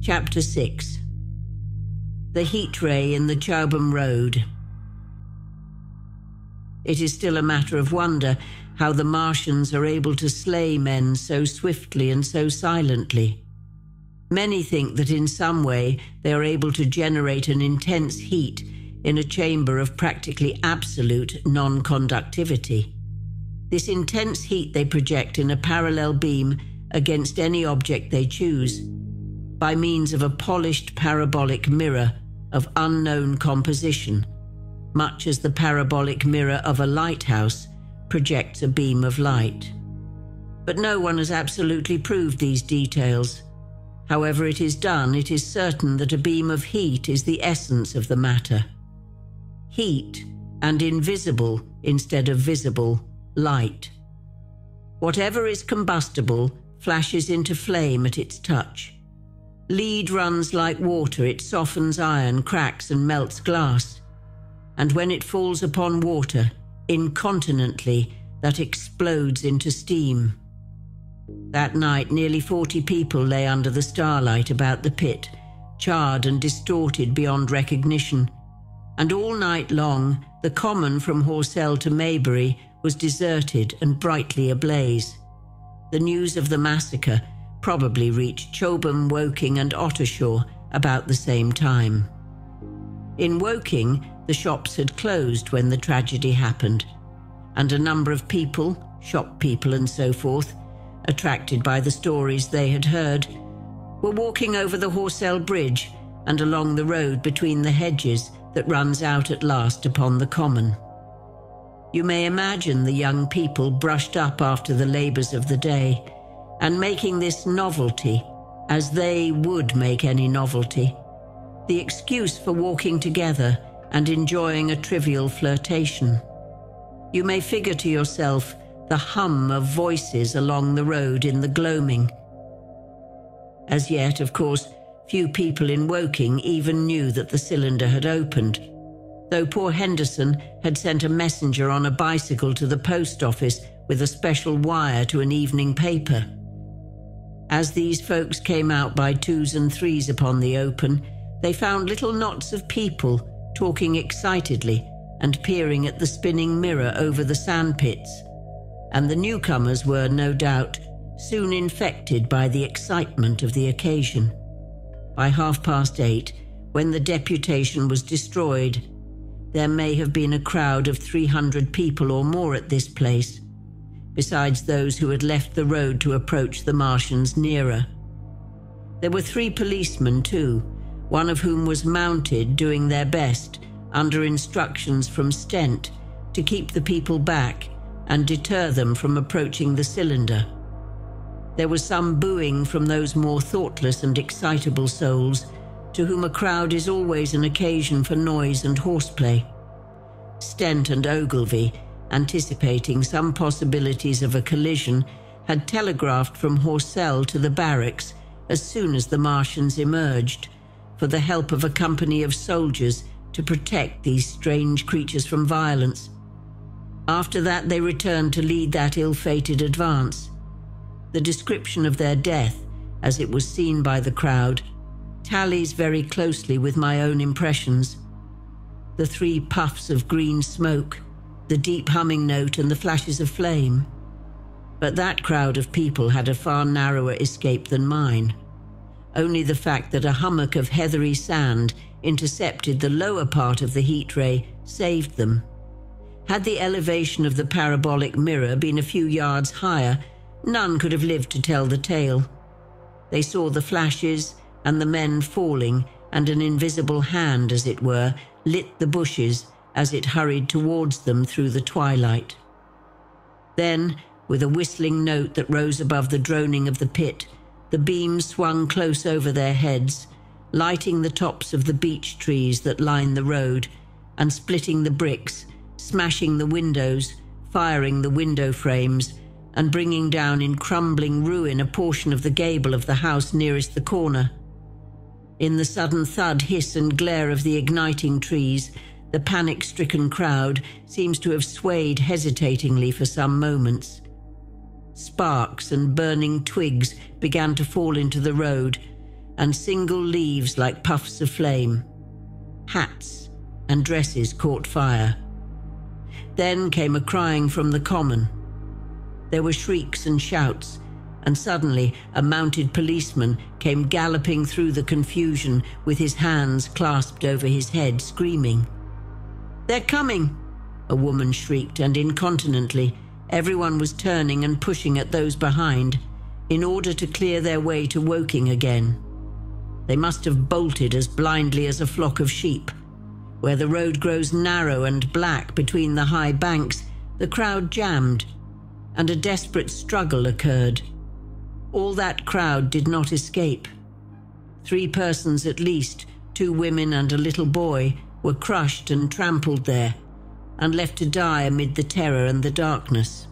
Chapter 6. The heat ray in the Chobham Road. It is still a matter of wonder how the Martians are able to slay men so swiftly and so silently. Many think that in some way they are able to generate an intense heat in a chamber of practically absolute non-conductivity. This intense heat they project in a parallel beam against any object they choose, by means of a polished parabolic mirror of unknown composition, much as the parabolic mirror of a lighthouse projects a beam of light. But no one has absolutely proved these details. However it is done, it is certain that a beam of heat is the essence of the matter. Heat and invisible instead of visible light. Whatever is combustible flashes into flame at its touch. Lead runs like water, it softens iron, cracks and melts glass. And when it falls upon water, incontinently, that explodes into steam. That night, nearly 40 people lay under the starlight about the pit, charred and distorted beyond recognition. And all night long, the common from Horsell to Maybury was deserted and brightly ablaze. The news of the massacre probably reached Chobham, Woking and Ottershaw about the same time. In Woking, the shops had closed when the tragedy happened, and a number of people, shop people and so forth, attracted by the stories they had heard, were walking over the Horsell Bridge and along the road between the hedges that runs out at last upon the common. You may imagine the young people brushed up after the labours of the day, and making this novelty, as they would make any novelty, the excuse for walking together and enjoying a trivial flirtation. You may figure to yourself the hum of voices along the road in the gloaming. As yet, of course, few people in Woking even knew that the cylinder had opened, though poor Henderson had sent a messenger on a bicycle to the post office with a special wire to an evening paper. As these folks came out by twos and threes upon the open, they found little knots of people talking excitedly and peering at the spinning mirror over the sandpits, and the newcomers were, no doubt, soon infected by the excitement of the occasion. By 8:30, when the deputation was destroyed, there may have been a crowd of 300 people or more at this place, besides those who had left the road to approach the Martians nearer. There were 3 policemen too, one of whom was mounted, doing their best, under instructions from Stent, to keep the people back and deter them from approaching the cylinder. There was some booing from those more thoughtless and excitable souls, to whom a crowd is always an occasion for noise and horseplay. Stent and Ogilvy, anticipating some possibilities of a collision, had telegraphed from Horsell to the barracks as soon as the Martians emerged, for the help of a company of soldiers to protect these strange creatures from violence. After that they returned to lead that ill-fated advance. The description of their death, as it was seen by the crowd, tallies very closely with my own impressions. The 3 puffs of green smoke, the deep humming note and the flashes of flame. But that crowd of people had a far narrower escape than mine. Only the fact that a hummock of heathery sand intercepted the lower part of the heat ray saved them. Had the elevation of the parabolic mirror been a few yards higher, none could have lived to tell the tale. They saw the flashes and the men falling, and an invisible hand, as it were, lit the bushes as it hurried towards them through the twilight. Then, with a whistling note that rose above the droning of the pit, the beam swung close over their heads, lighting the tops of the beech trees that line the road, and splitting the bricks, smashing the windows, firing the window frames, and bringing down in crumbling ruin a portion of the gable of the house nearest the corner. In the sudden thud, hiss and glare of the igniting trees, the panic-stricken crowd seems to have swayed hesitatingly for some moments. Sparks and burning twigs began to fall into the road, and single leaves like puffs of flame. Hats and dresses caught fire. Then came a crying from the common. There were shrieks and shouts, and suddenly a mounted policeman came galloping through the confusion with his hands clasped over his head, screaming. "They're coming!" a woman shrieked, and incontinently everyone was turning and pushing at those behind in order to clear their way to Woking again. They must have bolted as blindly as a flock of sheep. Where the road grows narrow and black between the high banks, the crowd jammed, and a desperate struggle occurred. All that crowd did not escape. 3 persons at least, 2 women and a little boy, were crushed and trampled there, and left to die amid the terror and the darkness.